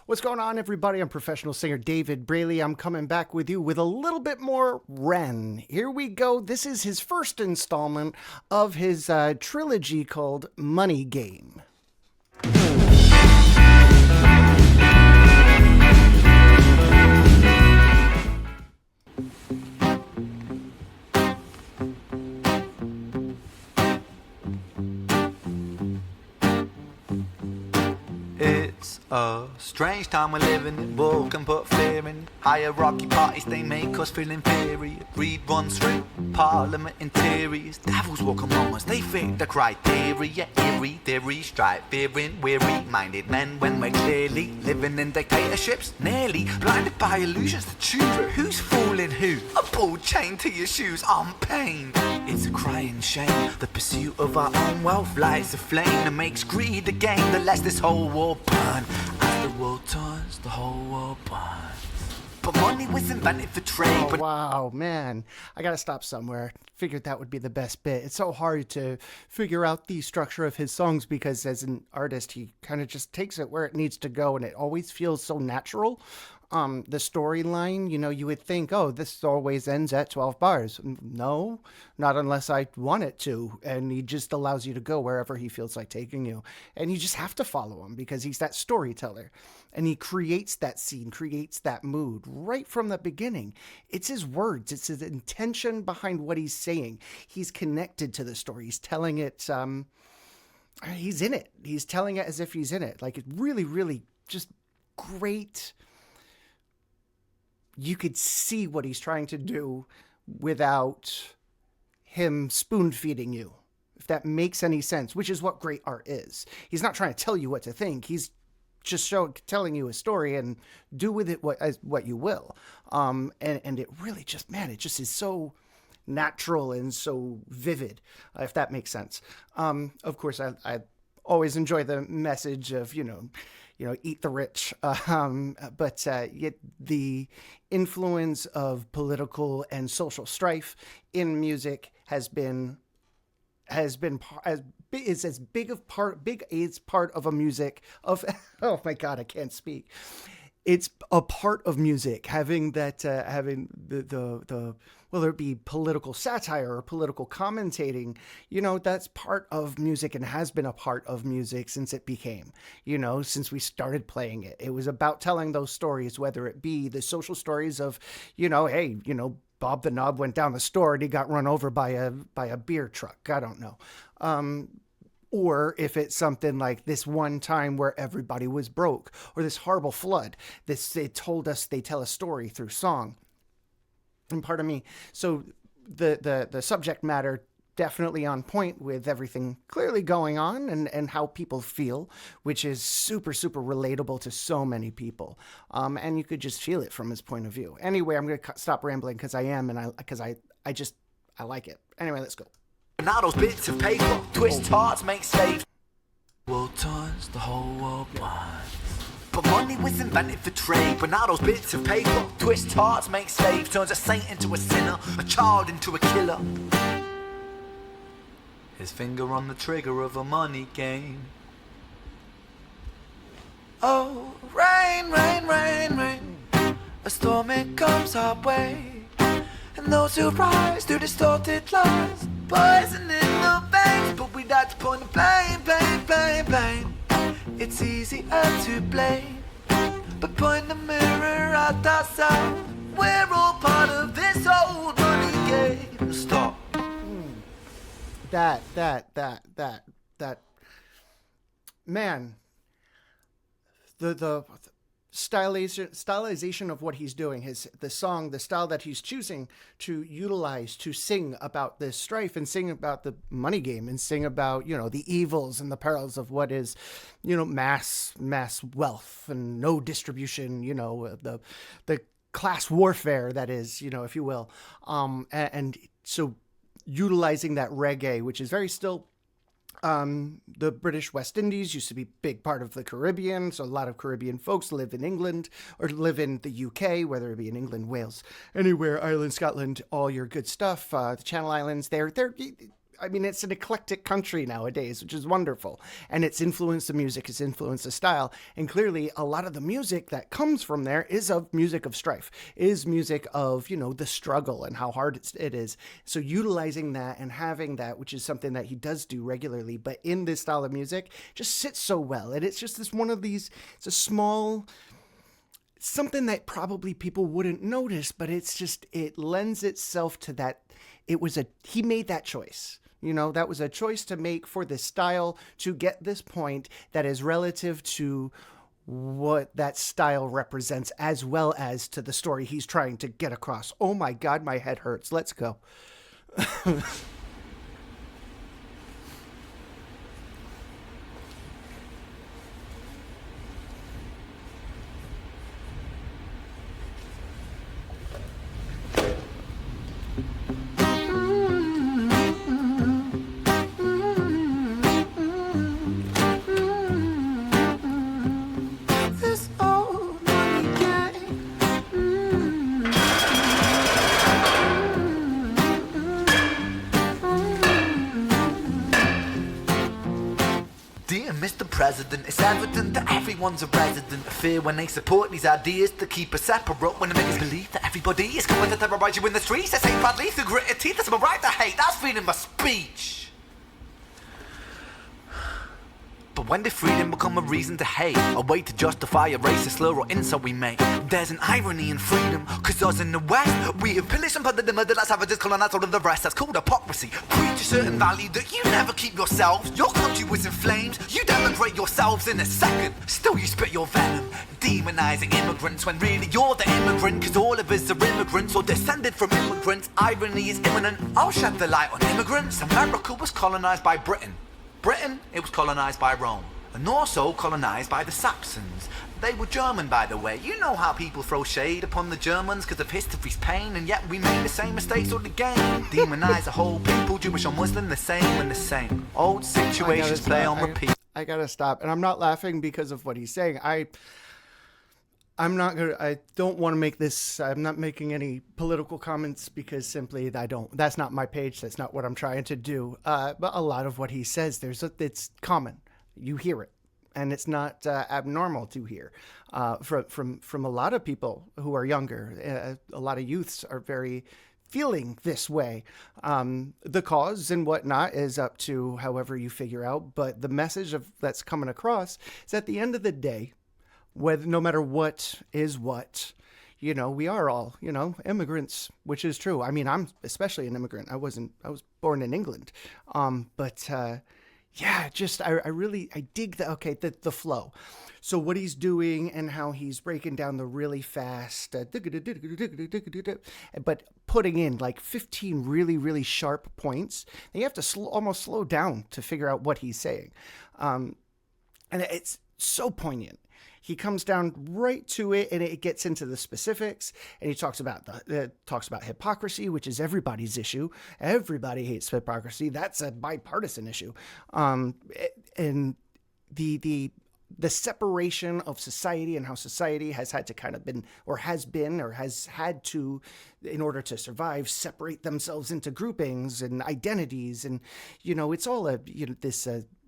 What's going on, everybody? I'm professional singer David Brailey. I'm coming back with you with a little bit more Ren. Here we go. This is his first installment of his trilogy called Money Game. It's a strange time we're living in. War can put fear in. Hierarchy parties, they make us feel inferior. Greed runs through parliament interiors. Devils walk among us, they fit the criteria. Eerie theory, strife, fearing, weary-minded men when we're clearly living in dictatorships. Nearly blinded by illusions to choose who's fooling who. A ball chained to your shoes on pain. It's a crying shame. The pursuit of our own wealth lights a flame that makes greed a game that lets this whole war burn. As the world turns, the whole world burns. But money was invented for trade. Oh, wow, man. I got to stop somewhere. Figured that would be the best bit. It's so hard to figure out the structure of his songs because as an artist, he kind of just takes it where it needs to go and it always feels so natural. The storyline, you would think, oh, this always ends at 12 bars. No, not unless I want it to. And he just allows you to go wherever he feels like taking you. And you just have to follow him because he's that storyteller. And he creates that scene, creates that mood right from the beginning. It's his words. It's his intention behind what he's saying. He's connected to the story. He's telling it, he's in it. He's telling it as if he's in it. Like, it really, really just great. You could see what he's trying to do without him spoon feeding you, if that makes any sense, which is what great art is. He's not trying to tell you what to think. He's just telling you a story and do with it what you will. And it really just, man, it just is so natural and so vivid, if that makes sense. Of course, I always enjoy the message of, eat the rich. But yet the influence of political and social strife in music is as big as part of a music of, oh my God, I can't speak. It's a part of music having that, having the whether it be political satire or political commentating, that's part of music and has been a part of music since it became, since we started playing it. It was about telling those stories, whether it be the social stories of, hey, Bob the Knob went down the store and he got run over by a beer truck. I don't know. Or if it's something like this one time where everybody was broke, or this horrible flood, they tell a story through song. And pardon me. So the subject matter definitely on point with everything clearly going on and how people feel, which is super, super relatable to so many people. And you could just feel it from his point of view. Anyway, I'm going to stop rambling because I like it. Anyway, let's go. Now those bits of paper, twist hearts, make slaves. World turns, the whole world burns. But money was invented for trade. But now those bits of paper, twist hearts, make slaves. Turns a saint into a sinner, a child into a killer. His finger on the trigger of a money game. Oh, rain, rain, rain, rain. A storm it comes our way. And those who rise to distorted lies, poison in the veins. But we'd like to point the blame. It's easier to blame, but point the mirror at ourselves. We're all part of this old money game. Stop. That. Man. The stylization of what he's doing, the style that he's choosing to utilize to sing about this strife and sing about the money game and sing about, the evils and the perils of what is, mass wealth and no distribution, the class warfare that is, if you will. And so utilizing that reggae, which is very still the British West Indies used to be a big part of the Caribbean, so a lot of Caribbean folks live in England or live in the UK, whether it be in England, Wales, anywhere, Ireland, Scotland, all your good stuff, the Channel Islands, they're I mean, it's an eclectic country nowadays, which is wonderful. And it's influenced the music, it's influenced the style. And clearly, a lot of the music that comes from there is of music of strife, is music of, the struggle and how hard it is. So utilizing that and having that, which is something that he does do regularly, but in this style of music, just sits so well. And it's just it's a small, something that probably people wouldn't notice, but it lends itself to that. He made that choice. That was a choice to make for this style to get this point that is relative to what that style represents, as well as to the story he's trying to get across. Oh my God, my head hurts. Let's go. President, it's evident that everyone's a resident of fear when they support these ideas to keep us separate, when they make us believe that everybody is coming to terrorize you in the streets. They say badly through gritted teeth, that's my right to hate, that's freedom of speech. But when did freedom become a reason to hate? A way to justify a racist slur or insult we make? There's an irony in freedom, cause us in the West, we have pillaged and plundered the murder like savages, colonized all of the rest. That's called hypocrisy. Preach a certain value that you never keep yourselves. Your country was in flames, you denigrate yourselves in a second. Still you spit your venom, demonizing immigrants when really you're the immigrant, cause all of us are immigrants or descended from immigrants. Irony is imminent, I'll shed the light on immigrants. America was colonized by Britain. Britain, it was colonized by Rome, and also colonized by the Saxons. They were German, by the way. You know how people throw shade upon the Germans because of history's pain, and yet we made the same mistakes all again. Demonize a whole people, Jewish or Muslim, the same and the same. Old situations play on repeat. I gotta stop, and I'm not laughing because of what he's saying. I don't want to make this, I'm not making any political comments because simply that's not my page. That's not what I'm trying to do. But a lot of what he says, it's common. You hear it, and it's not abnormal to hear from a lot of people who are younger. A lot of youths are very feeling this way. The cause and whatnot is up to however you figure out. But the message that's coming across is at the end of the day, no matter what is what, we are all, immigrants, which is true. I mean, I'm especially an immigrant. I was born in England. I dig the flow. So what he's doing and how he's breaking down the really fast, but putting in like 15 really, really sharp points. And you have to almost slow down to figure out what he's saying. And it's so poignant. He comes down right to it, and it gets into the specifics. And he talks about hypocrisy, which is everybody's issue. Everybody hates hypocrisy. That's a bipartisan issue. And the separation of society and how society has had to, in order to survive, separate themselves into groupings and identities. And, it's all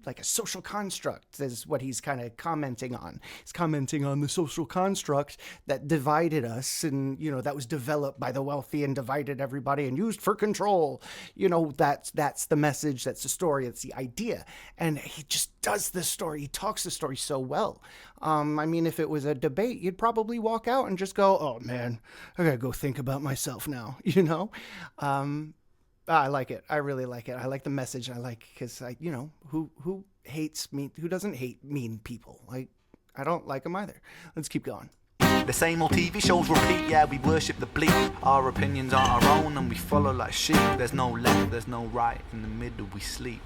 like a social construct is what he's kind of commenting on. He's commenting on the social construct that divided us and, that was developed by the wealthy and divided everybody and used for control. That's the message, that's the story, that's the idea. And he just does the story. He talks the story so well. If it was a debate, you'd probably walk out and just go, oh man, I gotta go think about myself now, I like it. I really like it. I like the message. Because who hates mean? Who doesn't hate mean people? I don't like them either. Let's keep going. The same old TV shows repeat, yeah, we worship the bleak. Our opinions are our own and we follow like sheep. There's no left, there's no right, in the middle we sleep.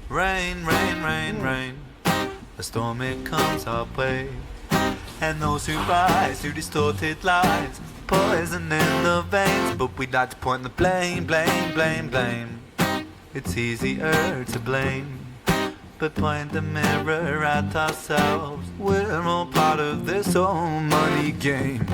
Rain, rain, rain, rain, a storm it comes our way. And those who rise through distorted lies, poison in the veins, but we'd like to point the blame, blame, blame, blame. It's easier to blame, but point the mirror at ourselves. We're all part of this whole money game.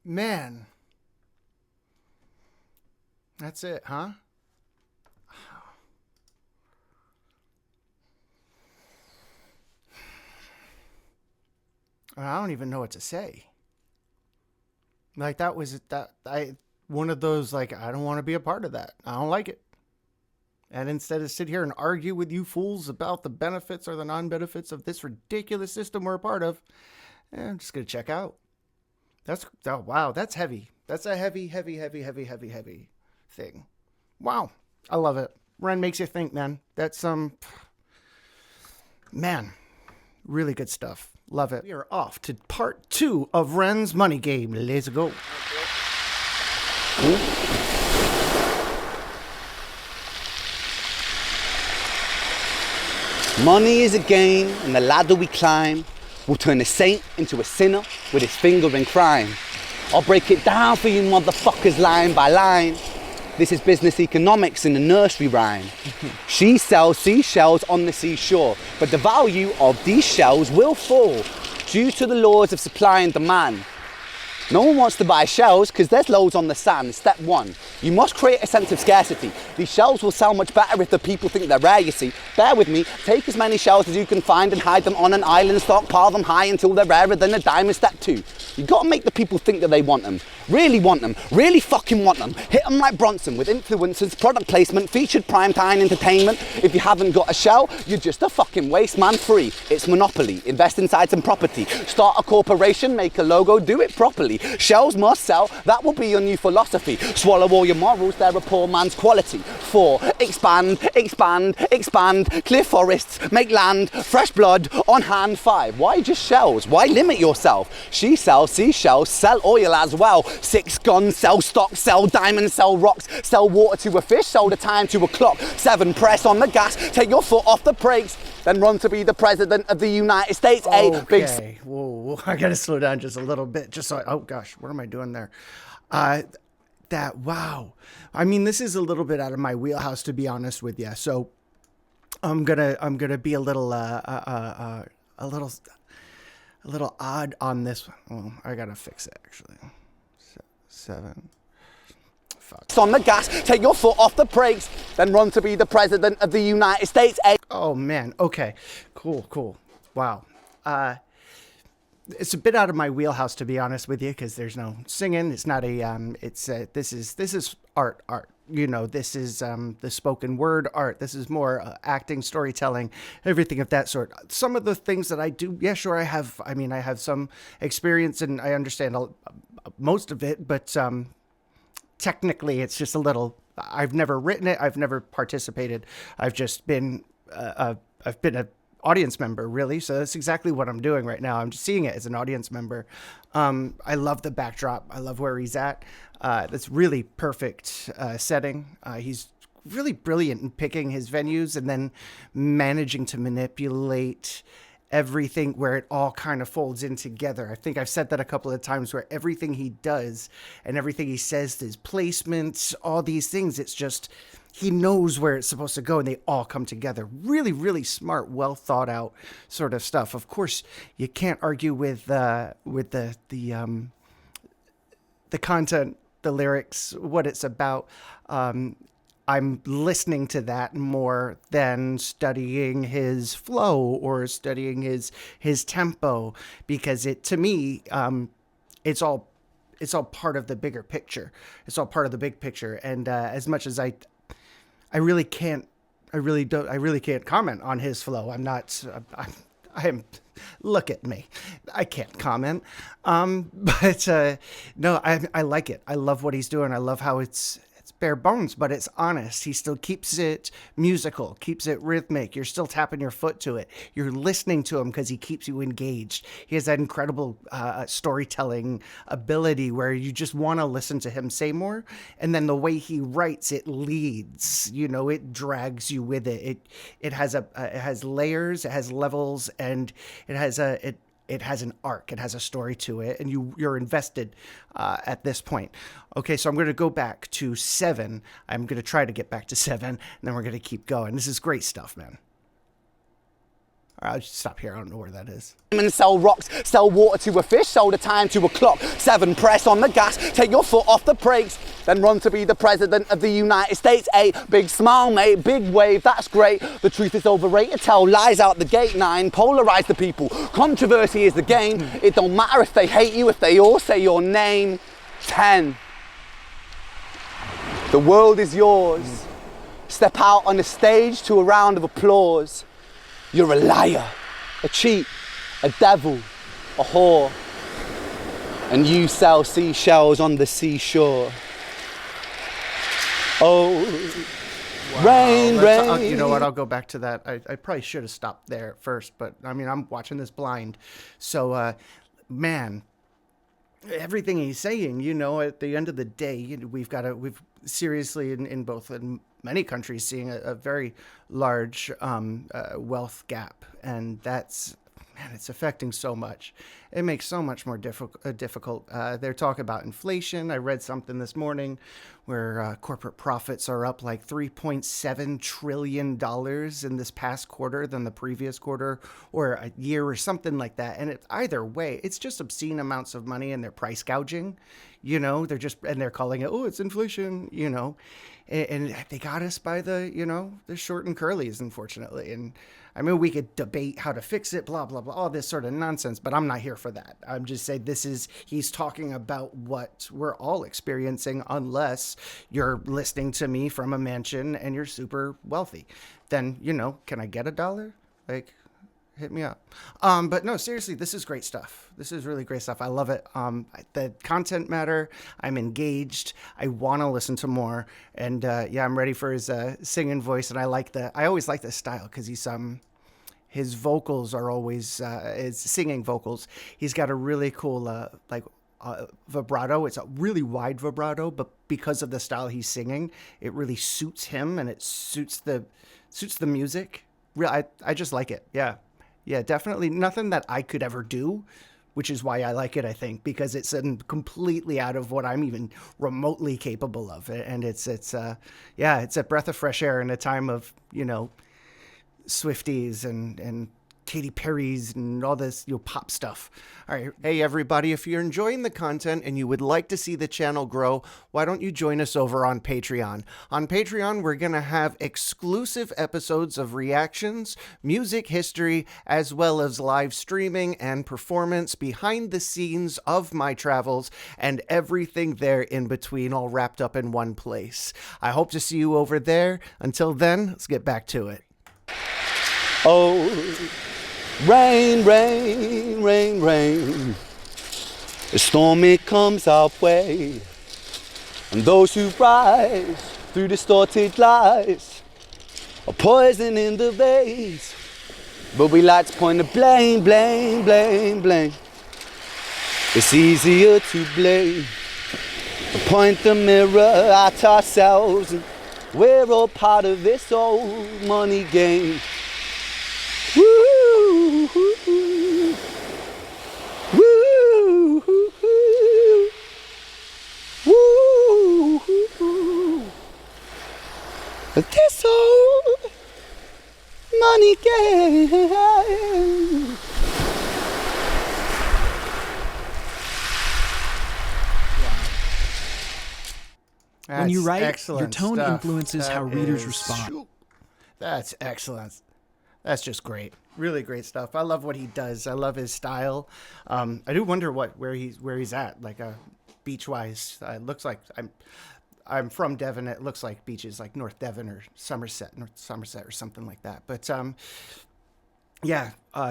Man. That's it, huh? I don't even know what to say. Like one of those, like, I don't want to be a part of that. I don't like it. And instead of sit here and argue with you fools about the benefits or the non-benefits of this ridiculous system we're a part of, I'm just going to check out. Wow, that's heavy. That's a heavy thing. Wow, I love it. Ren makes you think, man. That's man, really good stuff. Love it. We are off to part 2 of Ren's Money Game. Let's go. Money is a game, and the ladder we climb will turn a saint into a sinner with his finger in crime. I'll break it down for you motherfuckers line by line. This is business economics in a nursery rhyme. She sells seashells on the seashore, but the value of these shells will fall due to the laws of supply and demand. No one wants to buy shells because there's loads on the sand. Step 1, you must create a sense of scarcity. These shells will sell much better if the people think they're rare, you see. Bear with me, take as many shells as you can find and hide them on an island, stockpile them high until they're rarer than a diamond. Step 2, you gotta make the people think that they want them. Really want them, really fucking want them. Hit them like Bronson with influencers, product placement, featured primetime entertainment. If you haven't got a shell, you're just a fucking waste man. Free, it's monopoly. Invest inside some property. Start a corporation, make a logo, do it properly. Shells must sell, that will be your new philosophy. Swallow all your morals, they're a poor man's quality. 4, expand, expand, expand. Clear forests, make land, fresh blood on hand. 5, why just shells? Why limit yourself? She sells seashells, sell oil as well. 6, guns, sell stock, sell diamonds, sell rocks, sell water to a fish, sell the time to a clock. 7, press on the gas, take your foot off the brakes, then run to be the president of the United States. Okay. 8, big... Whoa, I gotta slow down just a little bit, just so oh gosh, what am I doing there? Wow. I mean, this is a little bit out of my wheelhouse, to be honest with you. So I'm gonna be a little odd on this one. Well, I gotta fix it actually. 7. Fuck. On the gas, take your foot off the brakes, then run to be the president of the United States. 8. Oh man. Okay. Cool. Wow. It's a bit out of my wheelhouse, to be honest with you, because there's no singing. It's not a this is art. You know, this is the spoken word art. This is more acting, storytelling, everything of that sort. Some of the things that I do, yeah, sure, I have some experience and I understand most of it, but technically it's just a little, I've never written it. I've never participated. I've just been, I've been a audience member, really. So that's exactly what I'm doing right now. I'm just seeing it as an audience member. I love the backdrop. I love where he's at. That's really perfect setting. He's really brilliant in picking his venues and then managing to manipulate everything where it all kind of folds in together. I think I've said that a couple of times, where everything he does and everything he says, his placements, all these things, it's just, he knows where it's supposed to go and they all come together. Really, really smart, well thought out sort of stuff. Of course, you can't argue with the content, the lyrics, what it's about. I'm listening to that more than studying his flow or studying his tempo, because to me, it's all part of the bigger picture. It's all part of the big picture. And as much as I really can't comment on his flow. Look at me. I can't comment. But no, I like it. I love what he's doing. I love how it's bare bones, but it's honest. He still keeps it musical, keeps it rhythmic. You're still tapping your foot to it. You're listening to him because he keeps you engaged. He has that incredible storytelling ability where you just want to listen to him say more. And then the way he writes, it leads, it drags you with it. It has layers, it has levels, and it has an arc. It has a story to it, and you're invested at this point. Okay, so I'm going to go back to 7. I'm going to try to get back to 7, and then we're going to keep going. This is great stuff, man. I'll just stop here. I don't know where that is. And sell rocks, sell water to a fish, sell the time to a clock. 7, press on the gas, take your foot off the brakes, then run to be the president of the United States. 8, big smile, mate, big wave, that's great. The truth is overrated, tell lies out the gate. 9, polarize the people. Controversy is the game. It don't matter if they hate you, if they all say your name. 10, the world is yours. Step out on the stage to a round of applause. You're a liar, a cheat, a devil, a whore, and you sell seashells on the seashore. Oh, wow. Rain. You know what? I'll go back to that. I probably should have stopped there at first, but I mean, I'm watching this blind. So, man, everything he's saying, you know, at the end of the day, we've seriously in both in many countries seeing a very large wealth gap, and that's, man, it's affecting so much. It makes so much more difficult. They're talking about inflation. I read something this morning where corporate profits are up like $3.7 trillion in this past quarter than the previous quarter or a year or something like that. And either way, it's just obscene amounts of money, and they're price gouging. You know, they're calling it, oh, it's inflation, you know. And they got us by the short and curlies, unfortunately. And I mean, we could debate how to fix it, blah, blah, blah, all this sort of nonsense, but I'm not here for that. I'm just saying he's talking about what we're all experiencing, unless you're listening to me from a mansion and you're super wealthy. Then, can I get $1? Like, hit me up. But no, seriously, this is great stuff. This is really great stuff. I love it. The content matter. I'm engaged. I want to listen to more. And I'm ready for his singing voice. And I always like this style because his vocals are always his singing vocals. He's got a really cool vibrato. It's a really wide vibrato, but because of the style he's singing, it really suits him and it suits the music. I just like it. Yeah, definitely nothing that I could ever do, which is why I like it, I think, because it's completely out of what I'm even remotely capable of. And it's a breath of fresh air in a time of, Swifties and Katy Perry's and all this pop stuff. All right. Hey, everybody, if you're enjoying the content and you would like to see the channel grow, why don't you join us over on Patreon? On Patreon, we're going to have exclusive episodes of reactions, music history, as well as live streaming and performance behind the scenes of my travels and everything there in between, all wrapped up in one place. I hope to see you over there. Until then, let's get back to it. Oh, rain, rain, rain, rain. The storm, it comes our way. And those who rise through distorted lies are poison in the veins. But we like to point the blame, blame, blame, blame. It's easier to blame. To point the mirror at ourselves. And we're all part of this old money game. Woo, woo, woo, woo, woo, woo. This old money game. When you write, excellent your tone stuff. influences That how readers is- respond. That's excellent. That's just great. Really great stuff. I love what he does. I love his style. I do wonder where he's at, like beach wise. It looks like I'm from Devon. It looks like beaches like North Devon or North Somerset or something like that. But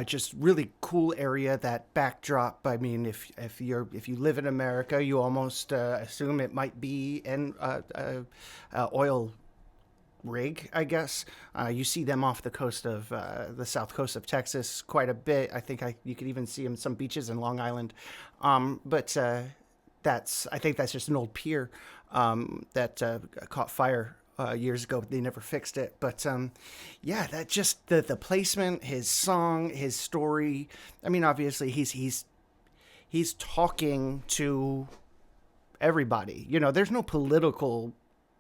just really cool area. That backdrop. I mean, if you live in America, you almost assume it might be an oil rig, I guess. You see them off the coast of the south coast of Texas quite a bit. I think you could even see them some beaches in Long Island. But I think that's just an old pier that caught fire years ago. They never fixed it. But that just the placement, his song, his story. I mean, obviously he's talking to everybody. There's no political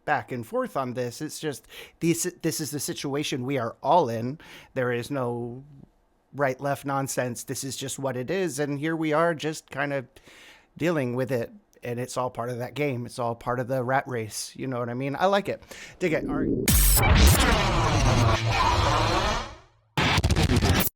back and forth on this. It's just this is the situation we are all in. There is no right left nonsense. This is just what it is, and here we are just kind of dealing with it, and it's all part of that game. It's all part of the rat race. You know what I mean? I like it. Dig it. All right.